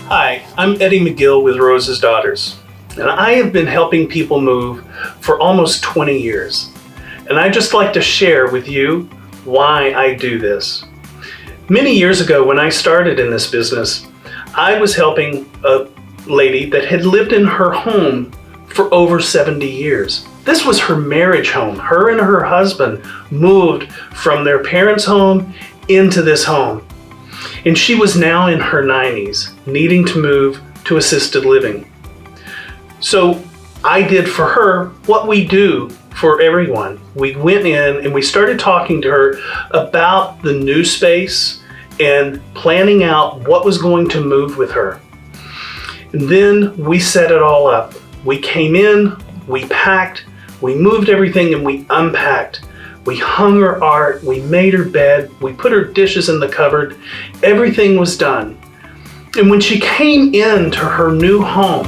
Hi, I'm Eddie McGill with Rose's Daughters, and I have been helping people move for almost 20 years. And I'd just like to share with you why I do this. Many years ago, when I started in this business, I was helping a lady that had lived in her home for over 70 years. This was her marriage home. Her and her husband moved from their parents' home into this home. And she was now in her 90s, needing to move to assisted living. So I did for her what we do for everyone. We went in and we started talking to her about the new space and planning out what was going to move with her. And then we set it all up. We came in, we packed, we moved everything, and we unpacked. We hung her art, we made her bed, we put her dishes in the cupboard. Everything was done. And when she came into her new home,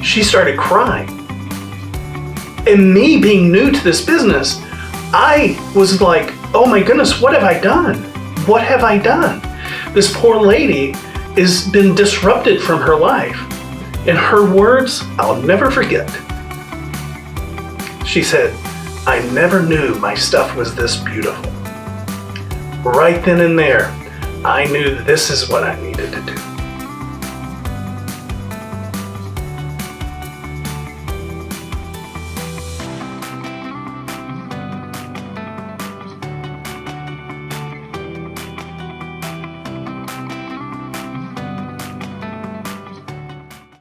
she started crying. And me being new to this business, I was like, oh my goodness, what have I done? What have I done? This poor lady has been disrupted from her life. And her words, I'll never forget. She said, I never knew my stuff was this beautiful. Right then and there, I knew this is what I needed to do.